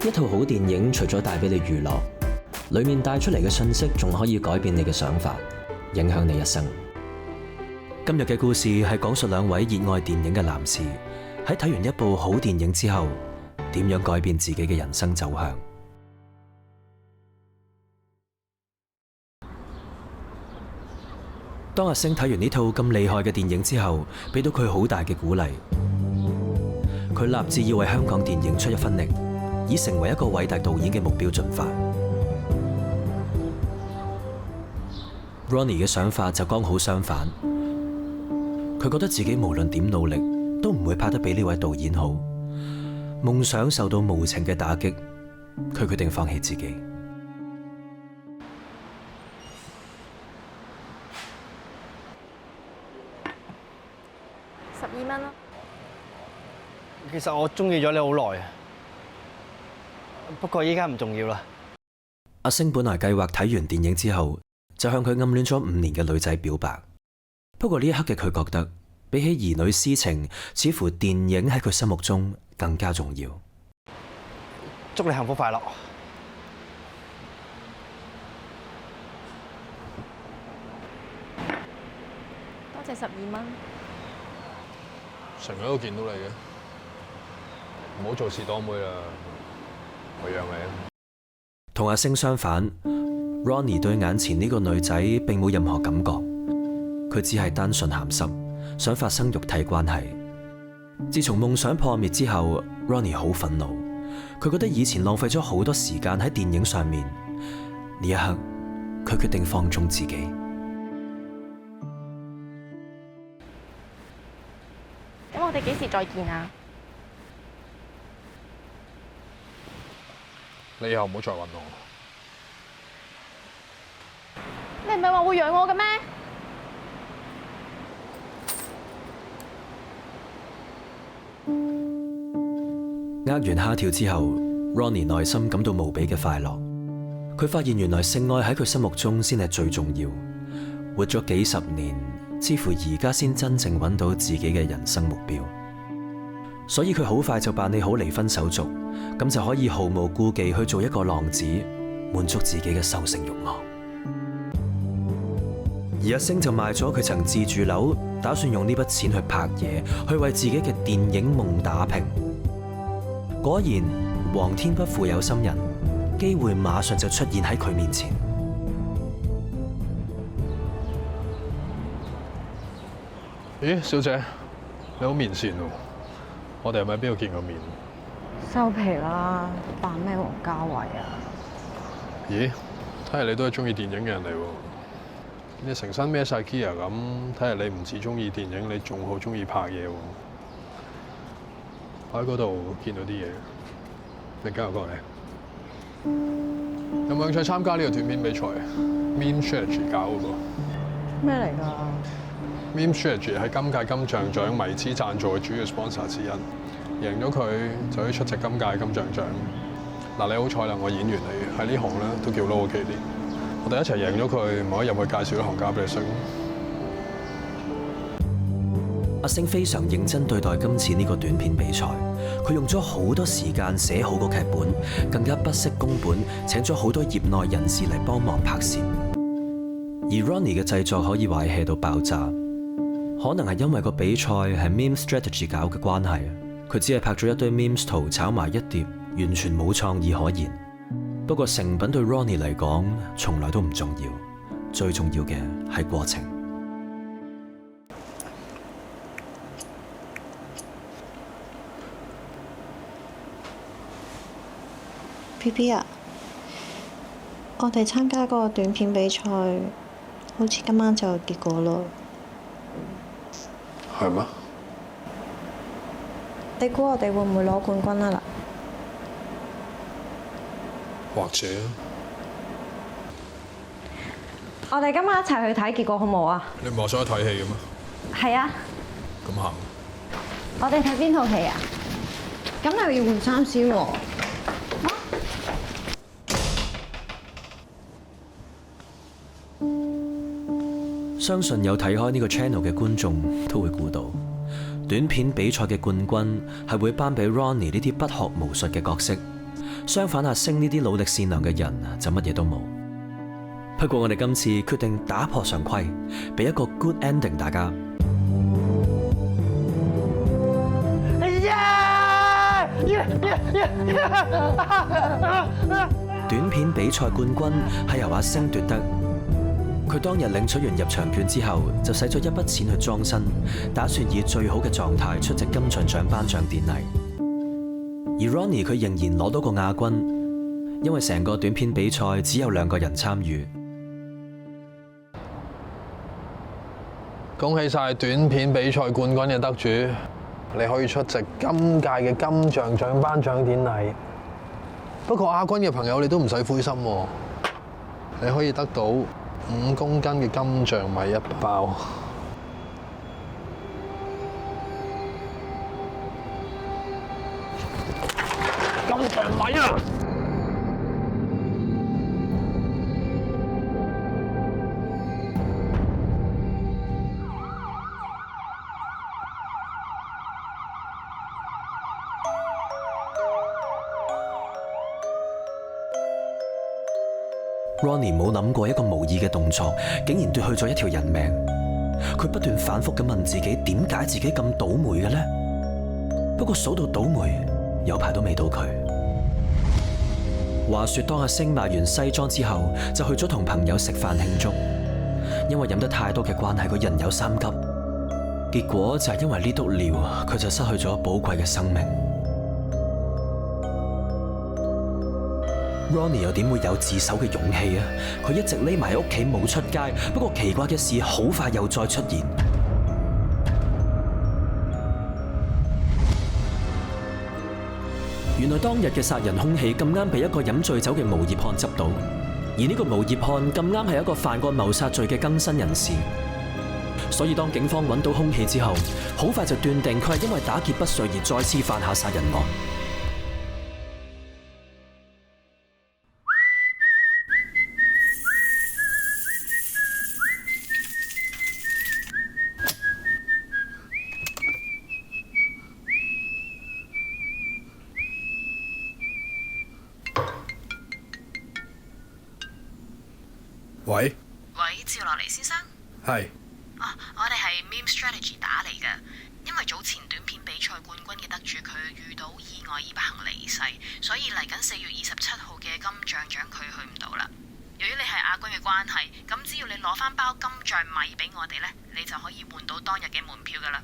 一套好電影除咗帶俾你娛樂，裏面帶出嚟嘅信息仲可以改變你嘅想法，影響你一生。今日嘅故事係講述兩位熱愛電影嘅男士喺睇完一部好電影之後，點樣改變自己嘅人生走向。當阿星睇完呢套咁厲害嘅電影之後，俾到佢好大嘅鼓勵，佢立志要為香港電影出一分力，以成為一個偉大導演嘅目標進發。Ronnie 嘅想法就剛好相反，佢覺得自己無論點努力都唔會拍得比呢位導演好，夢想受到無情嘅打擊，佢決定放棄自己。12蚊咯。其實我中意咗你好耐，不過依家唔重要啦。阿星本來計劃睇完電影之後，就向佢暗戀咗5年嘅女仔表白。不過呢一刻嘅佢覺得，比起兒女私情，似乎電影喺佢心目中更加重要。祝你幸福快樂。多謝12蚊。成日都見到你嘅，唔好做事多妹啦，我養你。同阿星相反，Ronnie 對眼前呢個女仔並冇任何感覺，佢只係單純鹹濕，想發生肉體關係。自從夢想破滅之後，Ronnie 好憤怒，佢覺得以前浪費咗好多時間喺電影上面，呢一刻佢決定放縱自己。咁我哋幾時再見啊？你以後唔好再揾我。你唔係話會養我嘅咩？握完蝦條之後 ，Ronnie 內心感到無比嘅快樂。佢發現原來性愛喺佢心目中先係最重要。活咗幾十年，似乎而家先真正揾到自己嘅人生目標。所以佢好快就辦理好離婚手續，咁就可以毫無顧忌去做一個浪子，滿足自己嘅獸性慾望。而阿星就賣咗佢層自住樓，打算用呢筆錢去拍嘢，去為自己嘅電影夢打拼。果然，皇天不負有心人，機會馬上就出現喺佢面前。咦，小姐，你好面善喎，我哋係咪喺邊度見過面？收皮啦，扮咩王家衛啊？咦，睇嚟你都係中意電影嘅人嚟喎。你成身孭晒 gear 咁，睇嚟你唔止中意電影，你仲好中意拍嘢喎。我喺嗰度見到啲嘢，你跟我過嚟。有冇興趣參加呢個短片比賽 ？Meme Strategy 搞嗰個。咩嚟㗎？Meme Strategy 係今屆金像獎迷之贊助嘅主要 sponsor 之一，贏咗佢就可以出席今屆金像獎。嗱，你好彩啦，我演員嚟嘅，喺呢行咧都叫撈咗幾年。我哋一齊贏咗佢，唔可以入去介紹啲行家俾你識。阿星非常認真對待今次呢個短片比賽，佢用咗好多時間寫好個劇本，更加不惜工本請咗好多業內人士嚟幫忙拍攝。而 Ronnie 嘅製作可以話係 hea 到爆炸，可能係因為個比賽係 Meme Strategy 搞嘅關係，佢只係拍咗一堆 memes 圖炒埋一碟，完全冇創意可言。不過成品對 Ronnie 嚟講從來都唔重要，最重要嘅係過程。BB 啊，我哋參加嗰個短片比賽，好似今晚就有結果咯。係咩？你估我哋會唔會攞冠軍啊？或者我哋今晚一齊去睇結果好冇啊？你唔係話想去睇戲嘅咩？係啊。咁行。我哋睇邊套戲啊？咁你要換衫先喎。相信有睇開呢個 channel 嘅觀眾都會估到，短片比賽嘅冠軍係會頒俾 Ronnie 呢啲不學無術嘅角色。相反，阿星呢啲努力善良嘅人就乜嘢都冇。不過我哋今次決定打破常規，俾一個 good ending 大家。短片比賽冠軍係由阿星奪得。佢當日領取完入場券之後，就使咗一筆錢去裝身，打算以最好嘅狀態出席金像獎頒獎典禮。而 Ronnie 佢仍然攞到個亞軍，因為成個短片比賽只有2個人參與。恭喜晒短片比賽冠軍嘅得主，你可以出席今屆嘅金像獎頒獎典禮。不過亞軍嘅朋友你都唔使灰心喎，你可以得到5公斤嘅金像米一包。金像米啊！Ronnie 冇諗過一個無意嘅動作，竟然奪去咗一條人命。佢不斷反覆咁問自己，點解自己咁倒霉嘅呢？不過數到倒霉，有排都未到佢。話說當阿星買完西裝之後，就去咗同朋友食飯慶祝。因為飲得太多嘅關係，佢人有三急。結果就係因為呢篤尿，佢就失去咗寶貴嘅生命。Ronnie 又點會有自首嘅勇氣啊？佢一直匿埋喺屋企冇出街。不過奇怪嘅事好快又再出現。原來當日嘅殺人兇器咁啱被一個飲醉酒嘅無業漢執到，而呢個無業漢咁啱係一個犯過謀殺罪嘅更生人士。所以當警方揾到兇器之後，好快就斷定佢係因為打劫不遂而再次犯下殺人案。喂，趙樂黎先生。係。我哋係 Meme Strategy 打嚟嘅，因為早前短片比賽冠軍嘅得主佢遇到意外而不幸離世，所以嚟緊4月27號嘅金像獎佢去唔到啦。由於你係亞軍嘅關係，咁只要你攞翻包金像米俾我哋呢，你就可以換到當日嘅門票噶啦。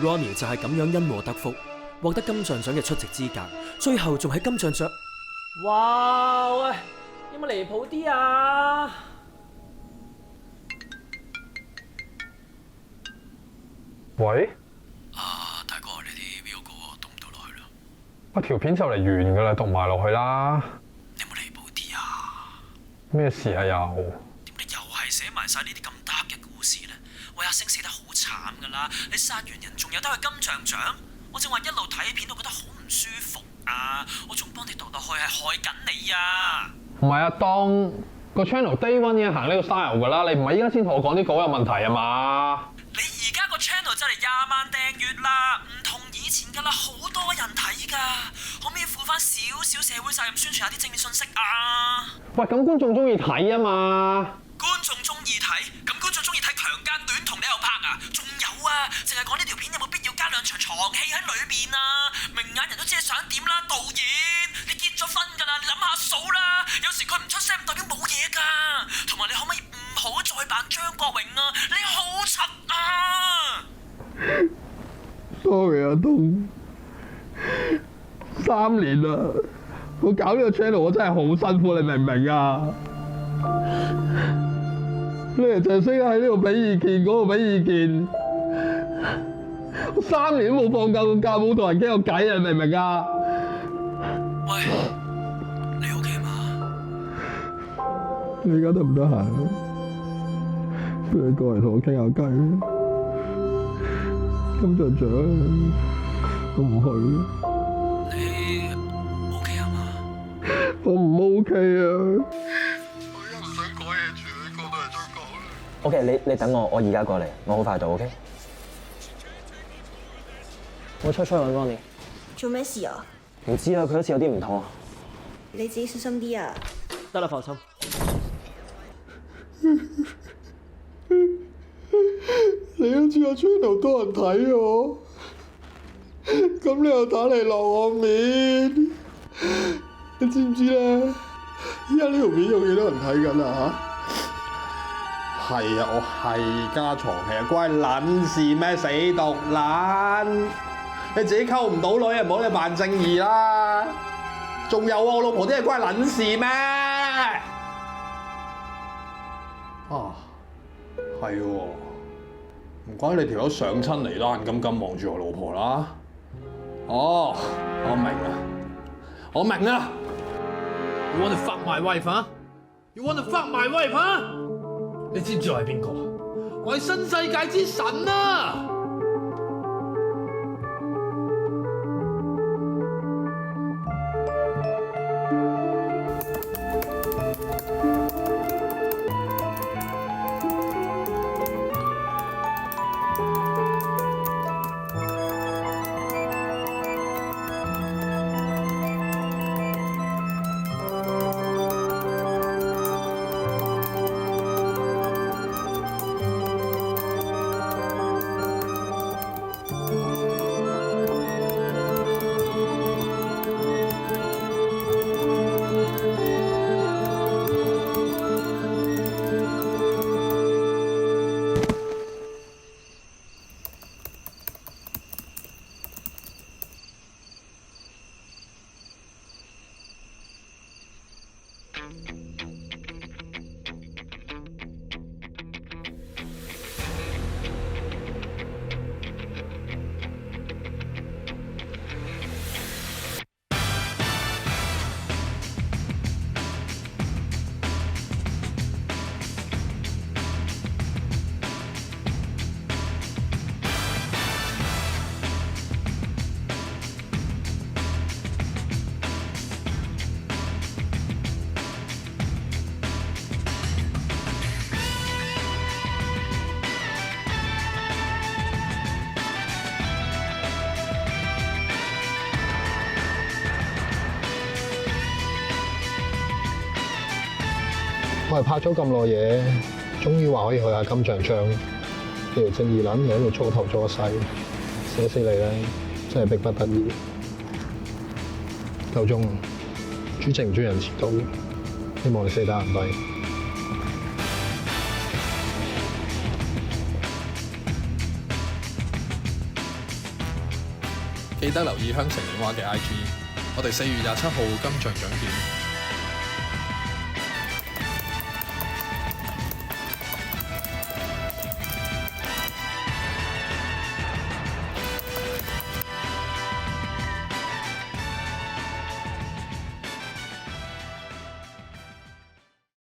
Ronnie 就係咁樣因禍得福，獲得金像獎嘅出席資格，最後仲喺金像獎。哇喂，有冇離譜啲啊？喂？大哥，你啲表稿我讀唔到落去啦。我條片就嚟完噶啦，讀埋落去啦。你有冇離譜啲啊？咩事啊又？點解又係寫埋晒呢啲咁 dark 嘅故事咧？喂，阿星死得好慘噶啦！你殺完人仲有得去金像獎？我正話一路睇片都覺得好唔舒服啊！我仲幫你讀落去係害緊你啊！唔係啊，當個 channel day one 已經行呢個 style 噶啦，你唔係依家先同我講啲稿有問題啊嘛？你而家個 channel 就嚟20萬訂閱啦，唔同以前噶啦，好多人睇噶，可唔可以負翻少少社會責任，宣傳下啲正面信息啊？喂，咁觀眾中意睇啊嘛？觀眾中意睇，咁觀眾中意睇強姦短同你又拍啊？仲有啊，淨係講呢條片有冇必要加2場床戲喺裏邊啊？明眼人都知你想點啦，導演，你結咗婚噶啦，你諗下數啦。有時佢唔出聲唔代表冇嘢噶，同埋你可唔可以唔好再扮張國榮啊？你好柒啊 ！Sorry 啊，東，3年啦，我搞呢個 channel 我真係好辛苦，你明唔明啊？你哋就係識喺呢度俾意見，嗰度俾意見，我3年都冇放夠個假，冇同人傾過偈啊！你明唔明啊？喂，你 OK 嘛？你而家得唔得閒？不如你過嚟同我傾下偈。金像獎，我唔去。你 OK 啊嘛？我唔 OK 啊！我而家唔想講嘢住，你講到嚟再講啦。OK， 你等我，我而家過嚟，我好快到 ，OK？ 我出去揾 Ronnie。做咩事啊？唔知啊，佢好似有啲唔妥。你自己小心啲啊！得啦，放心。你好似個 channel 多人睇我，咁你又打嚟落我面，你知唔知咧？依家呢條片有幾多人睇緊啊？嚇！係啊，我係加床戲啊，關撚事咩？死毒撚！你自己溝唔到女啊，唔好你扮正義啦！仲有啊，我老婆啲係關撚事咩？啊，係喎，唔怪你條友上親嚟啦，眼金金望住我老婆啦。哦，我明啦，我明啦。You want to fuck my wife 啊？You want to fuck my wife 啊？你知唔知我係邊個？我係新世界之神啊！我係拍咗咁耐嘢，終於話可以去下金像獎。你條正義撚又喺度粗頭粗勢，寫死你啦！真係逼不得已。夠鐘，主席唔中意人遲到，希望你死得眼低。記得留意香城影畫嘅 IG，我哋4月27號金像獎見。